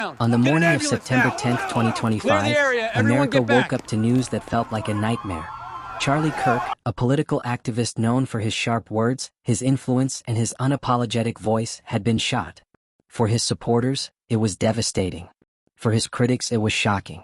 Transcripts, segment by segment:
On the Get an morning of ambulance September now. 10th, Clear the 2025, area. Everyone America get back. woke up to news that felt like a nightmare. Charlie Kirk, a political activist known for his sharp words, his influence, and his unapologetic voice, had been shot. For his supporters, it was devastating. For his critics, it was shocking.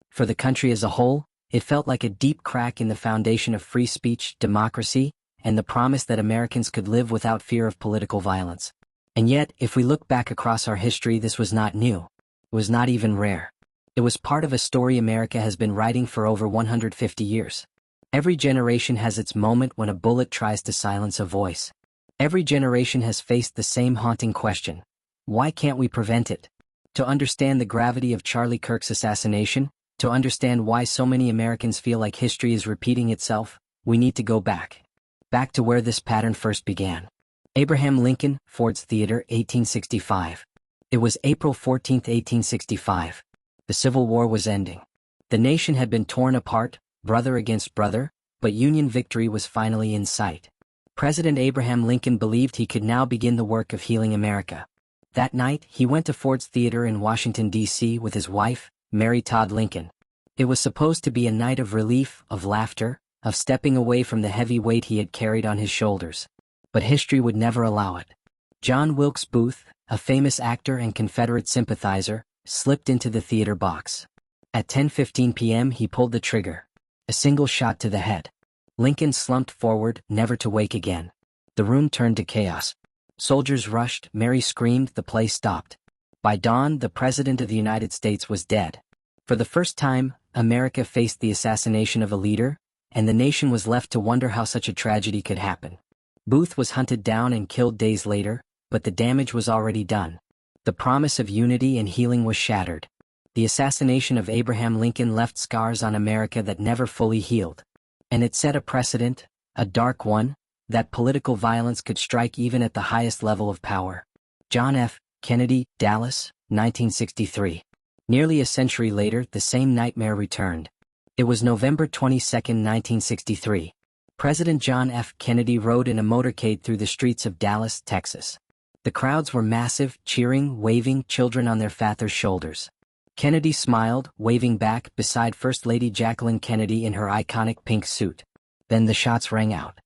For the country as a whole, it felt like a deep crack in the foundation of free speech, democracy, and the promise that Americans could live without fear of political violence. And yet, if we look back across our history, this was not new. It was not even rare. It was part of a story America has been writing for over 150 years. Every generation has its moment when a bullet tries to silence a voice. Every generation has faced the same haunting question: why can't we prevent it? To understand the gravity of Charlie Kirk's assassination, to understand why so many Americans feel like history is repeating itself, we need to go back. Back to where this pattern first began. Abraham Lincoln, Ford's Theater, 1865. It was April 14, 1865. The Civil War was ending. The nation had been torn apart, brother against brother, but Union victory was finally in sight. President Abraham Lincoln believed he could now begin the work of healing America. That night, he went to Ford's Theater in Washington, D.C. with his wife, Mary Todd Lincoln. It was supposed to be a night of relief, of laughter, of stepping away from the heavy weight he had carried on his shoulders. But history would never allow it. John Wilkes Booth, a famous actor and Confederate sympathizer, slipped into the theater box. At 10:15 p.m. he pulled the trigger. A single shot to the head. Lincoln slumped forward, never to wake again. The room turned to chaos. Soldiers rushed, Mary screamed, the play stopped. By dawn, the President of the United States was dead. For the first time, America faced the assassination of a leader, and the nation was left to wonder how such a tragedy could happen. Booth was hunted down and killed days later, but the damage was already done. The promise of unity and healing was shattered. The assassination of Abraham Lincoln left scars on America that never fully healed. And it set a precedent, a dark one, that political violence could strike even at the highest level of power. John F. Kennedy, Dallas, 1963. Nearly a century later, the same nightmare returned. It was November 22, 1963. President John F. Kennedy rode in a motorcade through the streets of Dallas, Texas. The crowds were massive, cheering, waving, children on their father's shoulders. Kennedy smiled, waving back beside First Lady Jacqueline Kennedy in her iconic pink suit. Then the shots rang out.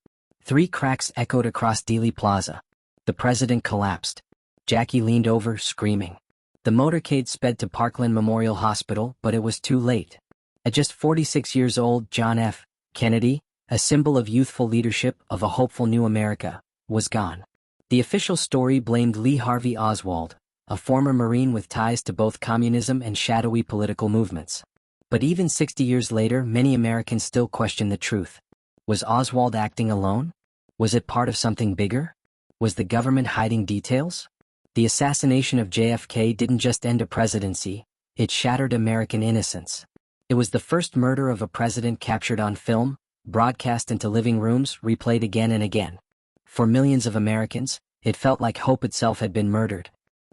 3 cracks echoed across Dealey Plaza. The president collapsed. Jackie leaned over, screaming. The motorcade sped to Parkland Memorial Hospital, but it was too late. At just 46 years old, John F. Kennedy, a symbol of youthful leadership, of a hopeful new America, was gone. The official story blamed Lee Harvey Oswald, a former Marine with ties to both communism and shadowy political movements. But even 60 years later, many Americans still question the truth. Was Oswald acting alone? Was it part of something bigger? Was the government hiding details? The assassination of JFK didn't just end a presidency, it shattered American innocence. It was the first murder of a president captured on film, broadcast into living rooms, replayed again and again. For millions of Americans, it felt like hope itself had been murdered.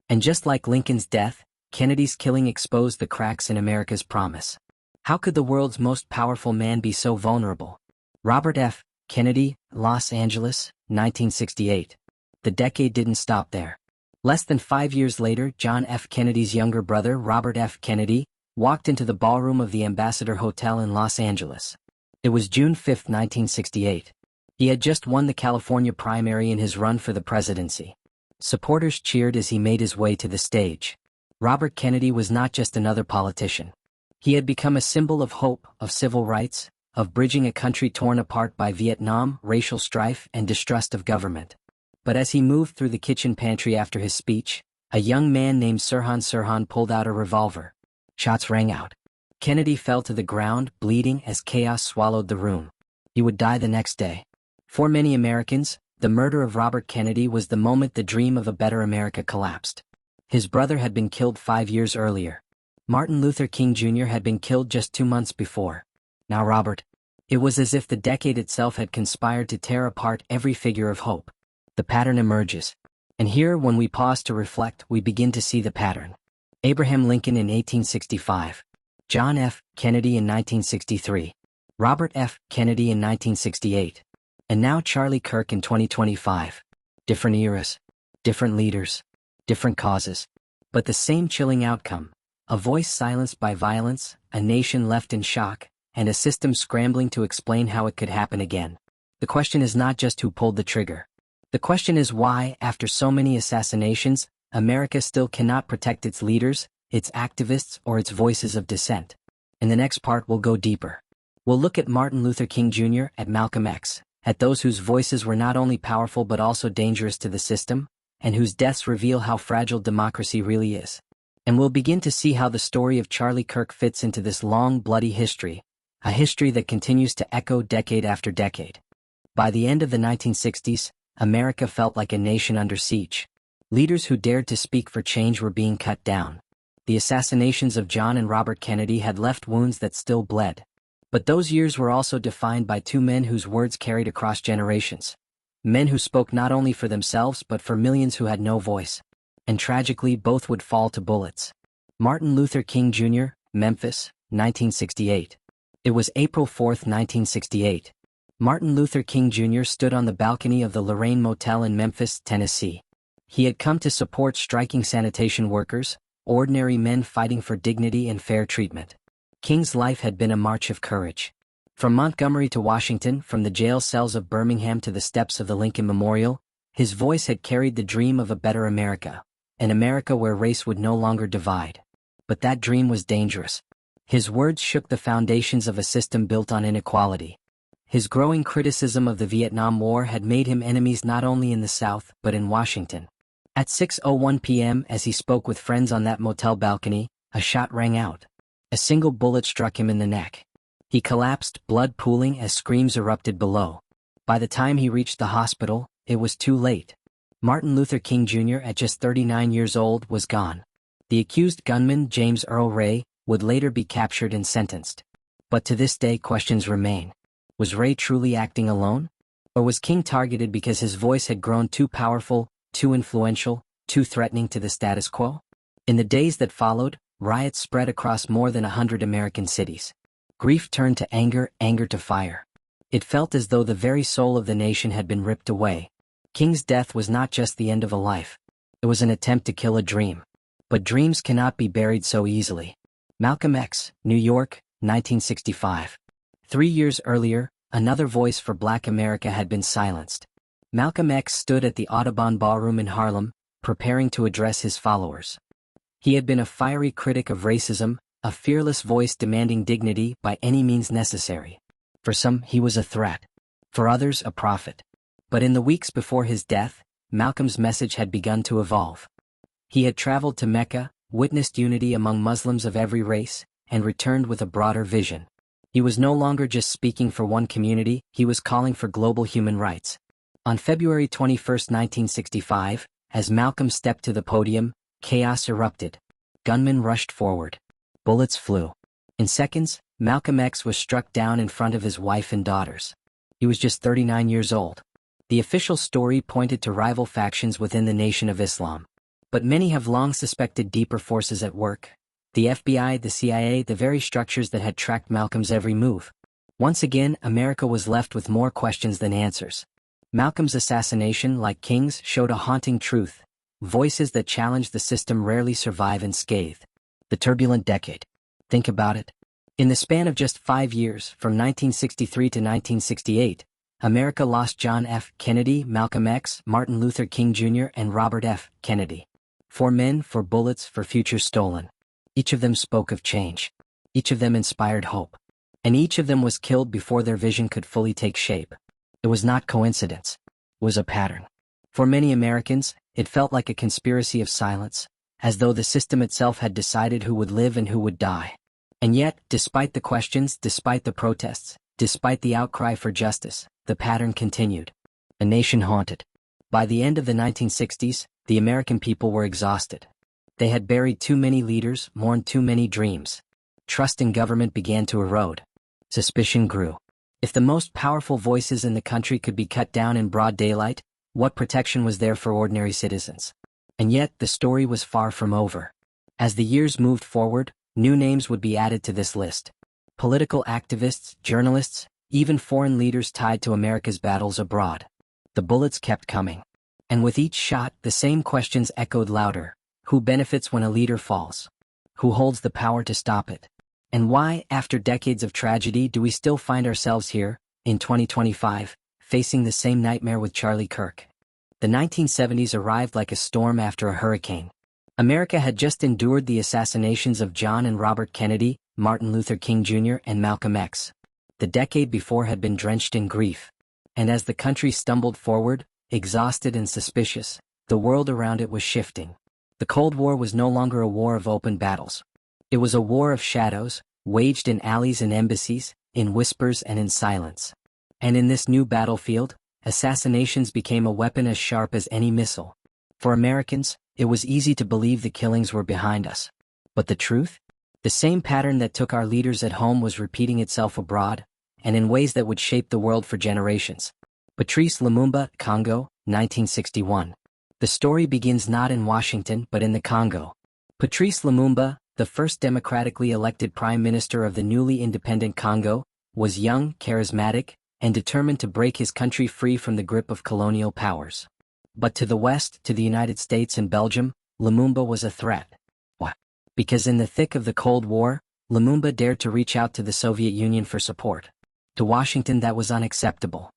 And just like Lincoln's death, Kennedy's killing exposed the cracks in America's promise. How could the world's most powerful man be so vulnerable? Robert F. Kennedy, Los Angeles, 1968. The decade didn't stop there. Less than 5 years later, John F. Kennedy's younger brother, Robert F. Kennedy, walked into the ballroom of the Ambassador Hotel in Los Angeles. It was June 5, 1968. He had just won the California primary in his run for the presidency. Supporters cheered as he made his way to the stage. Robert Kennedy was not just another politician. He had become a symbol of hope, of civil rights, of bridging a country torn apart by Vietnam, racial strife, and distrust of government. But as he moved through the kitchen pantry after his speech, a young man named Sirhan pulled out a revolver. Shots rang out. Kennedy fell to the ground, bleeding as chaos swallowed the room. He would die the next day. For many Americans, the murder of Robert Kennedy was the moment the dream of a better America collapsed. His brother had been killed 5 years earlier. Martin Luther King Jr. had been killed just 2 months before. Now Robert. It was as if the decade itself had conspired to tear apart every figure of hope. The pattern emerges. And here, when we pause to reflect, we begin to see the pattern. Abraham Lincoln in 1865. John F. Kennedy in 1963. Robert F. Kennedy in 1968. And now Charlie Kirk in 2025. Different eras. Different leaders. Different causes. But the same chilling outcome: a voice silenced by violence, a nation left in shock, and a system scrambling to explain how it could happen again. The question is not just who pulled the trigger. The question is why, after so many assassinations, America still cannot protect its leaders, its activists, or its voices of dissent. In the next part we'll go deeper. We'll look at Martin Luther King Jr., at Malcolm X, at those whose voices were not only powerful but also dangerous to the system, and whose deaths reveal how fragile democracy really is. And we'll begin to see how the story of Charlie Kirk fits into this long, bloody history, a history that continues to echo decade after decade. By the end of the 1960s, America felt like a nation under siege. Leaders who dared to speak for change were being cut down. The assassinations of John and Robert Kennedy had left wounds that still bled. But those years were also defined by two men whose words carried across generations. Men who spoke not only for themselves but for millions who had no voice. And tragically, both would fall to bullets. Martin Luther King Jr., Memphis, 1968. It was April 4, 1968. Martin Luther King Jr. stood on the balcony of the Lorraine Motel in Memphis, Tennessee. He had come to support striking sanitation workers, ordinary men fighting for dignity and fair treatment. King's life had been a march of courage. From Montgomery to Washington, from the jail cells of Birmingham to the steps of the Lincoln Memorial, his voice had carried the dream of a better America, an America where race would no longer divide. But that dream was dangerous. His words shook the foundations of a system built on inequality. His growing criticism of the Vietnam War had made him enemies not only in the South but in Washington. At 6:01 p.m., as he spoke with friends on that motel balcony, a shot rang out. A single bullet struck him in the neck. He collapsed, blood pooling as screams erupted below. By the time he reached the hospital, it was too late. Martin Luther King Jr., at just 39 years old, was gone. The accused gunman, James Earl Ray, would later be captured and sentenced. But to this day, questions remain. Was Ray truly acting alone? Or was King targeted because his voice had grown too powerful, too influential, too threatening to the status quo? In the days that followed, riots spread across more than 100 American cities. Grief turned to anger, anger to fire. It felt as though the very soul of the nation had been ripped away. King's death was not just the end of a life. It was an attempt to kill a dream. But dreams cannot be buried so easily. Malcolm X, New York, 1965. 3 years earlier, another voice for Black America had been silenced. Malcolm X stood at the Audubon Ballroom in Harlem, preparing to address his followers. He had been a fiery critic of racism, a fearless voice demanding dignity by any means necessary. For some, he was a threat. For others, a prophet. But in the weeks before his death, Malcolm's message had begun to evolve. He had traveled to Mecca, witnessed unity among Muslims of every race, and returned with a broader vision. He was no longer just speaking for one community, he was calling for global human rights. On February 21, 1965, as Malcolm stepped to the podium, chaos erupted. Gunmen rushed forward. Bullets flew. In seconds, Malcolm X was struck down in front of his wife and daughters. He was just 39 years old. The official story pointed to rival factions within the Nation of Islam. But many have long suspected deeper forces at work. The FBI, the CIA, the very structures that had tracked Malcolm's every move. Once again, America was left with more questions than answers. Malcolm's assassination, like King's, showed a haunting truth. Voices that challenge the system rarely survive unscathed. The turbulent decade. Think about it. In the span of just 5 years, from 1963 to 1968, America lost John F. Kennedy, Malcolm X, Martin Luther King Jr., and Robert F. Kennedy. 4 men, 4 bullets, for futures stolen. Each of them spoke of change. Each of them inspired hope. And each of them was killed before their vision could fully take shape. It was not coincidence. It was a pattern. For many Americans, it felt like a conspiracy of silence, as though the system itself had decided who would live and who would die. And yet, despite the questions, despite the protests, despite the outcry for justice, the pattern continued. A nation haunted. By the end of the 1960s, the American people were exhausted. They had buried too many leaders, mourned too many dreams. Trust in government began to erode. Suspicion grew. If the most powerful voices in the country could be cut down in broad daylight, what protection was there for ordinary citizens? And yet, the story was far from over. As the years moved forward, new names would be added to this list. Political activists, journalists, even foreign leaders tied to America's battles abroad. The bullets kept coming. And with each shot, the same questions echoed louder. Who benefits when a leader falls? Who holds the power to stop it? And why, after decades of tragedy, do we still find ourselves here, in 2025, facing the same nightmare with Charlie Kirk? The 1970s arrived like a storm after a hurricane. America had just endured the assassinations of John and Robert Kennedy, Martin Luther King Jr., and Malcolm X. The decade before had been drenched in grief. And as the country stumbled forward, exhausted and suspicious, the world around it was shifting. The Cold War was no longer a war of open battles. It was a war of shadows, waged in alleys and embassies, in whispers and in silence. And in this new battlefield, assassinations became a weapon as sharp as any missile. For Americans, it was easy to believe the killings were behind us. But the truth? The same pattern that took our leaders at home was repeating itself abroad, and in ways that would shape the world for generations. Patrice Lumumba, Congo, 1961. The story begins not in Washington but in the Congo. Patrice Lumumba, the first democratically elected prime minister of the newly independent Congo, was young, charismatic, and determined to break his country free from the grip of colonial powers. But to the West, to the United States and Belgium, Lumumba was a threat. Why? Because in the thick of the Cold War, Lumumba dared to reach out to the Soviet Union for support. To Washington, that was unacceptable.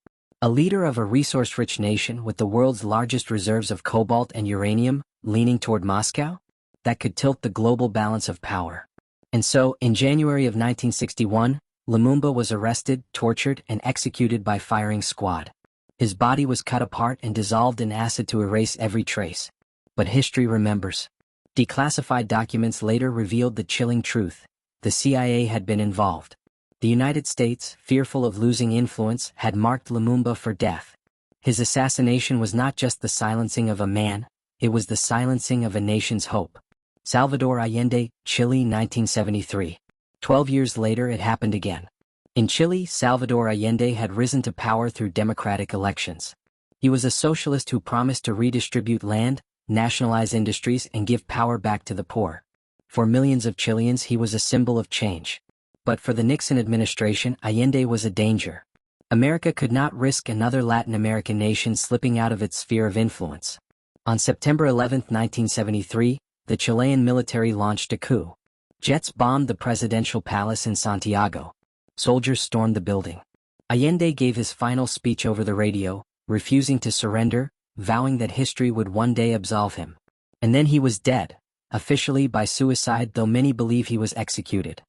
A leader of a resource-rich nation with the world's largest reserves of cobalt and uranium, leaning toward Moscow? That could tilt the global balance of power. And so, in January of 1961, Lumumba was arrested, tortured, and executed by firing squad. His body was cut apart and dissolved in acid to erase every trace. But history remembers. Declassified documents later revealed the chilling truth. The CIA had been involved. The United States, fearful of losing influence, had marked Lumumba for death. His assassination was not just the silencing of a man, it was the silencing of a nation's hope. Salvador Allende, Chile, 1973. 12 years later it happened again. In Chile, Salvador Allende had risen to power through democratic elections. He was a socialist who promised to redistribute land, nationalize industries, and give power back to the poor. For millions of Chileans he was a symbol of change. But for the Nixon administration, Allende was a danger. America could not risk another Latin American nation slipping out of its sphere of influence. On September 11, 1973, the Chilean military launched a coup. Jets bombed the presidential palace in Santiago. Soldiers stormed the building. Allende gave his final speech over the radio, refusing to surrender, vowing that history would one day absolve him. And then he was dead, officially by suicide, though many believe he was executed.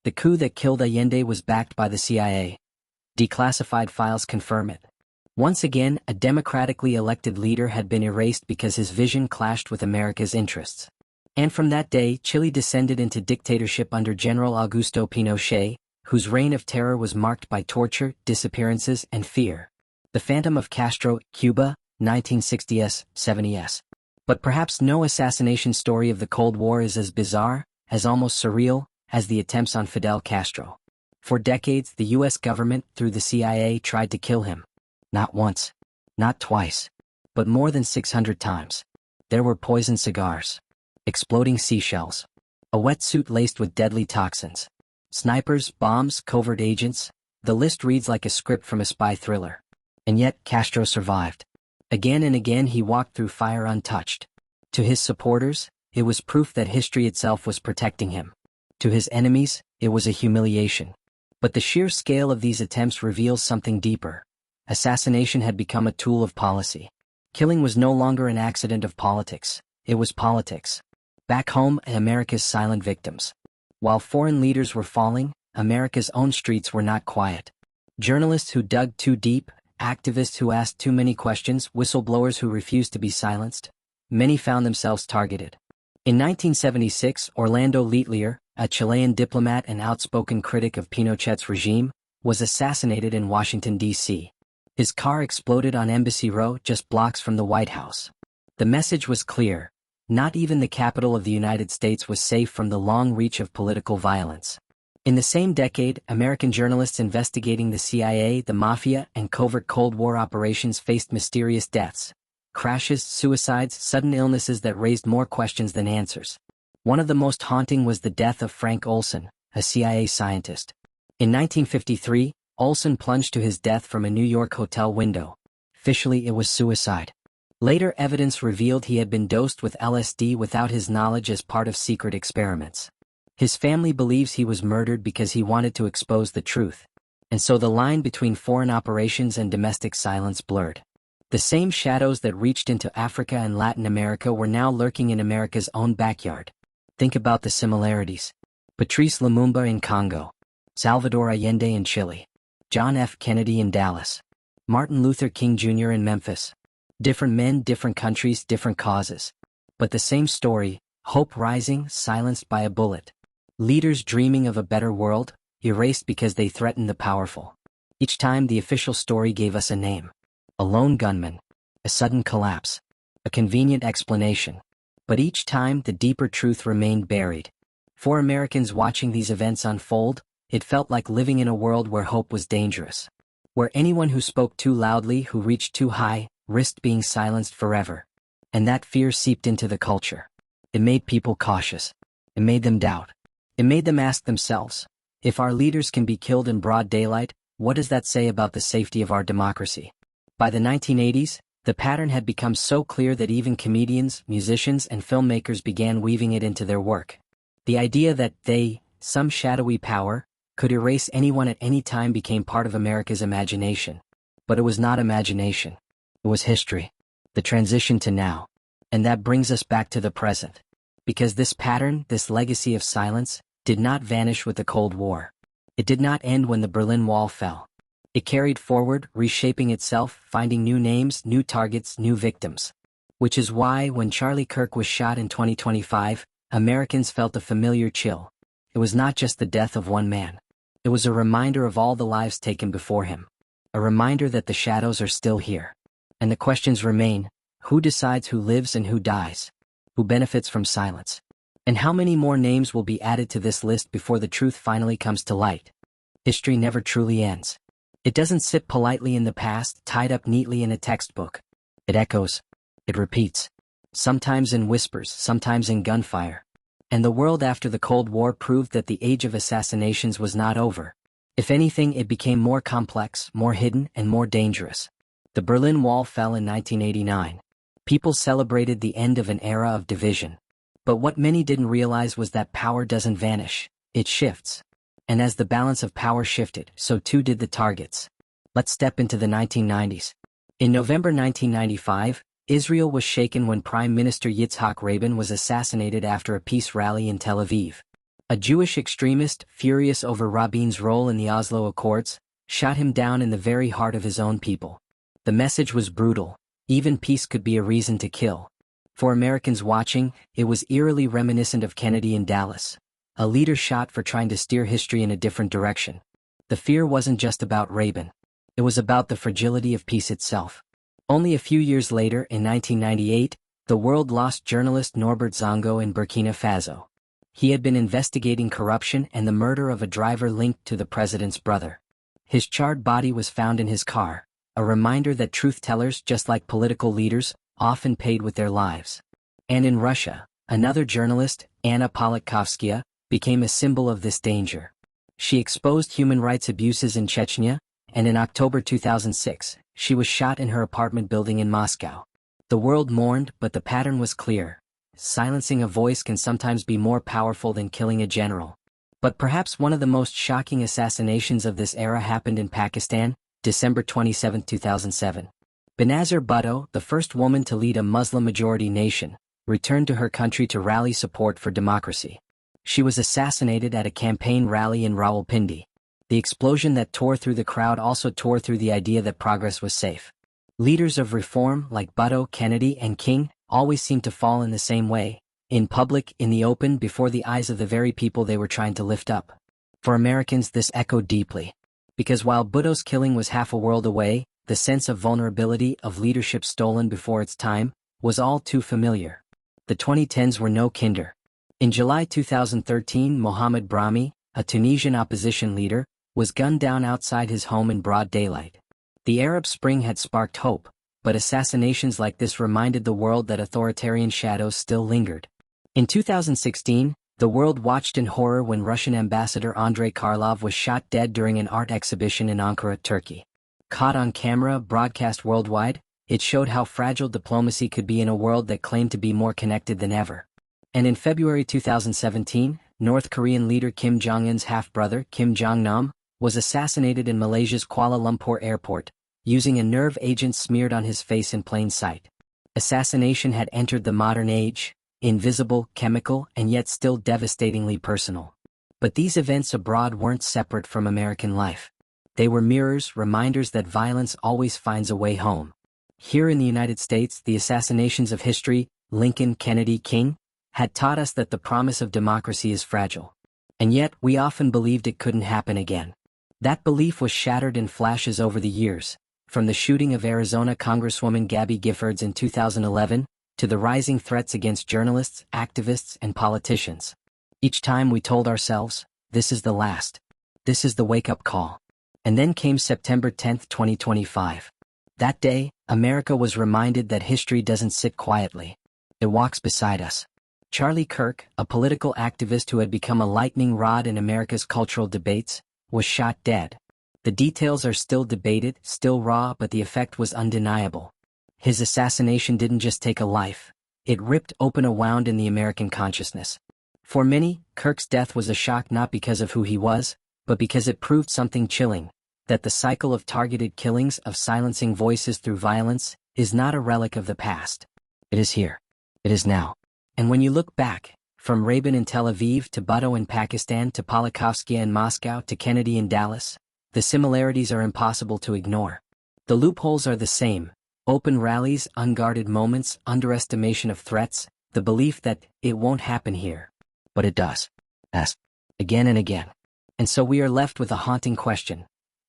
The coup that killed Allende was backed by the CIA. Declassified files confirm it. Once again, a democratically elected leader had been erased because his vision clashed with America's interests. And from that day, Chile descended into dictatorship under General Augusto Pinochet, whose reign of terror was marked by torture, disappearances, and fear. The Phantom of Castro, Cuba, 1960s, 70s. But perhaps no assassination story of the Cold War is as bizarre, as almost surreal, as the attempts on Fidel Castro. For decades, the U.S. government, through the CIA, tried to kill him. Not once, not twice, but more than 600 times. There were poisoned cigars, exploding seashells, a wetsuit laced with deadly toxins, snipers, bombs, covert agents. The list reads like a script from a spy thriller. And yet, Castro survived. Again and again he walked through fire untouched. To his supporters, it was proof that history itself was protecting him. To his enemies, it was a humiliation. But the sheer scale of these attempts reveals something deeper. Assassination had become a tool of policy. Killing was no longer an accident of politics, it was politics. Back home, America's silent victims. While foreign leaders were falling, America's own streets were not quiet. Journalists who dug too deep, activists who asked too many questions, whistleblowers who refused to be silenced. Many found themselves targeted. In 1976, Orlando Letelier, a Chilean diplomat and outspoken critic of Pinochet's regime, was assassinated in Washington, D.C. His car exploded on Embassy Row, just blocks from the White House. The message was clear. Not even the capital of the United States was safe from the long reach of political violence. In the same decade, American journalists investigating the CIA, the Mafia, and covert Cold War operations faced mysterious deaths. Crashes, suicides, sudden illnesses that raised more questions than answers. One of the most haunting was the death of Frank Olson, a CIA scientist. In 1953, Olson plunged to his death from a New York hotel window. Officially, it was suicide. Later evidence revealed he had been dosed with LSD without his knowledge as part of secret experiments. His family believes he was murdered because he wanted to expose the truth, and so the line between foreign operations and domestic silence blurred. The same shadows that reached into Africa and Latin America were now lurking in America's own backyard. Think about the similarities. Patrice Lumumba in Congo, Salvador Allende in Chile, John F. Kennedy in Dallas, Martin Luther King Jr. in Memphis. Different men, different countries, different causes. But the same story, hope rising, silenced by a bullet. Leaders dreaming of a better world, erased because they threatened the powerful. Each time the official story gave us a name. A lone gunman. A sudden collapse. A convenient explanation. But each time the deeper truth remained buried. For Americans watching these events unfold, it felt like living in a world where hope was dangerous. Where anyone who spoke too loudly, who reached too high, risked being silenced forever. And that fear seeped into the culture. It made people cautious. It made them doubt. It made them ask themselves, if our leaders can be killed in broad daylight, what does that say about the safety of our democracy? By the 1980s, the pattern had become so clear that even comedians, musicians, and filmmakers began weaving it into their work. The idea that they, some shadowy power, could erase anyone at any time became part of America's imagination. But it was not imagination. It was history. The transition to now. And that brings us back to the present. Because this pattern, this legacy of silence, did not vanish with the Cold War. It did not end when the Berlin Wall fell. It carried forward, reshaping itself, finding new names, new targets, new victims. Which is why, when Charlie Kirk was shot in 2025, Americans felt a familiar chill. It was not just the death of one man. It was a reminder of all the lives taken before him. A reminder that the shadows are still here. And the questions remain, who decides who lives and who dies? Who benefits from silence? And how many more names will be added to this list before the truth finally comes to light? History never truly ends. It doesn't sit politely in the past, tied up neatly in a textbook. It echoes. It repeats. Sometimes in whispers, sometimes in gunfire. And the world after the Cold War proved that the age of assassinations was not over. If anything, it became more complex, more hidden, and more dangerous. The Berlin Wall fell in 1989. People celebrated the end of an era of division. But what many didn't realize was that power doesn't vanish, it shifts. And as the balance of power shifted, so too did the targets. Let's step into the 1990s. In November 1995, Israel was shaken when Prime Minister Yitzhak Rabin was assassinated after a peace rally in Tel Aviv. A Jewish extremist, furious over Rabin's role in the Oslo Accords, shot him down in the very heart of his own people. The message was brutal. Even peace could be a reason to kill. For Americans watching, it was eerily reminiscent of Kennedy in Dallas. A leader shot for trying to steer history in a different direction. The fear wasn't just about Rabin. It was about the fragility of peace itself. Only a few years later, in 1998, the world lost journalist Norbert Zongo in Burkina Faso. He had been investigating corruption and the murder of a driver linked to the president's brother. His charred body was found in his car, a reminder that truth-tellers, just like political leaders, often paid with their lives. And in Russia, another journalist, Anna Politkovskaya, became a symbol of this danger. She exposed human rights abuses in Chechnya, and in October 2006, she was shot in her apartment building in Moscow. The world mourned, but the pattern was clear. Silencing a voice can sometimes be more powerful than killing a general. But perhaps one of the most shocking assassinations of this era happened in Pakistan, December 27, 2007. Benazir Bhutto, the first woman to lead a Muslim-majority nation, returned to her country to rally support for democracy. She was assassinated at a campaign rally in Rawalpindi. The explosion that tore through the crowd also tore through the idea that progress was safe. Leaders of reform, like Bhutto, Kennedy, and King, always seemed to fall in the same way, in public, in the open, before the eyes of the very people they were trying to lift up. For Americans, this echoed deeply. Because while Bhutto's killing was half a world away, the sense of vulnerability, of leadership stolen before its time, was all too familiar. The 2010s were no kinder. In July 2013, Mohamed Brahmi, a Tunisian opposition leader, was gunned down outside his home in broad daylight. The Arab Spring had sparked hope, but assassinations like this reminded the world that authoritarian shadows still lingered. In 2016, the world watched in horror when Russian ambassador Andrei Karlov was shot dead during an art exhibition in Ankara, Turkey. Caught on camera, broadcast worldwide, It showed how fragile diplomacy could be in a world that claimed to be more connected than ever. And in February 2017, North Korean leader Kim Jong-un's half-brother, Kim Jong-nam, was assassinated in Malaysia's Kuala Lumpur airport, using a nerve agent smeared on his face in plain sight. Assassination had entered the modern age, invisible, chemical, and yet still devastatingly personal. But these events abroad weren't separate from American life. They were mirrors, reminders that violence always finds a way home. Here in the United States, the assassinations of history, Lincoln, Kennedy, King, had taught us that the promise of democracy is fragile. And yet, we often believed it couldn't happen again. That belief was shattered in flashes over the years, from the shooting of Arizona Congresswoman Gabby Giffords in 2011, to the rising threats against journalists, activists, and politicians. Each time we told ourselves, this is the last. This is the wake-up call. And then came September 10, 2025. That day, America was reminded that history doesn't sit quietly. It walks beside us. Charlie Kirk, a political activist who had become a lightning rod in America's cultural debates, was shot dead. The details are still debated, still raw, but the effect was undeniable. His assassination didn't just take a life. It ripped open a wound in the American consciousness. For many, Kirk's death was a shock not because of who he was, but because it proved something chilling. That the cycle of targeted killings, of silencing voices through violence, is not a relic of the past. It is here. It is now. And when you look back, from Rabin in Tel Aviv to Bhutto in Pakistan to Politkovskaya in Moscow to Kennedy in Dallas, the similarities are impossible to ignore. The loopholes are the same: open rallies, unguarded moments, underestimation of threats, the belief that it won't happen here. But it does. Yes. Again and again. And so we are left with a haunting question.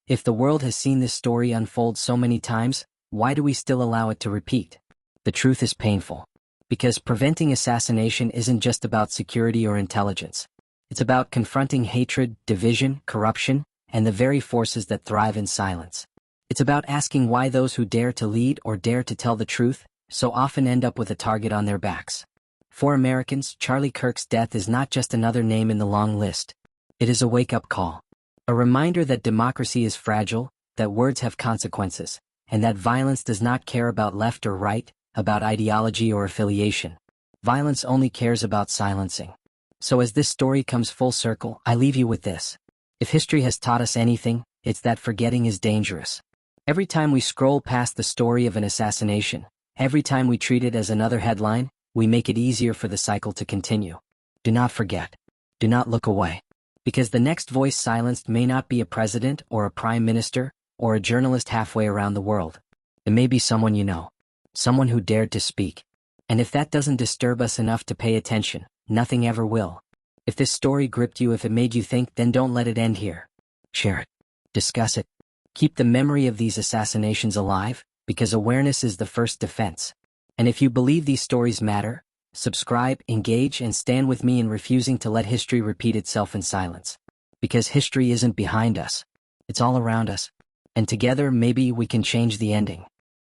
If the world has seen this story unfold so many times, why do we still allow it to repeat? The truth is painful. Because preventing assassination isn't just about security or intelligence. It's about confronting hatred, division, corruption, and the very forces that thrive in silence. It's about asking why those who dare to lead or dare to tell the truth so often end up with a target on their backs. For Americans, Charlie Kirk's death is not just another name in the long list. It is a wake-up call. A reminder that democracy is fragile, that words have consequences, and that violence does not care about left or right, about ideology or affiliation. Violence only cares about silencing. So as this story comes full circle, I leave you with this. If history has taught us anything, it's that forgetting is dangerous. Every time we scroll past the story of an assassination, every time we treat it as another headline, we make it easier for the cycle to continue. Do not forget. Do not look away. Because the next voice silenced may not be a president or a prime minister or a journalist halfway around the world. It may be someone you know. Someone who dared to speak. And if that doesn't disturb us enough to pay attention, nothing ever will. If this story gripped you, if it made you think, then don't let it end here. Share it. Discuss it. Keep the memory of these assassinations alive, because awareness is the first defense. And if you believe these stories matter, subscribe, engage, and stand with me in refusing to let history repeat itself in silence. Because history isn't behind us. It's all around us. And together, maybe we can change the ending.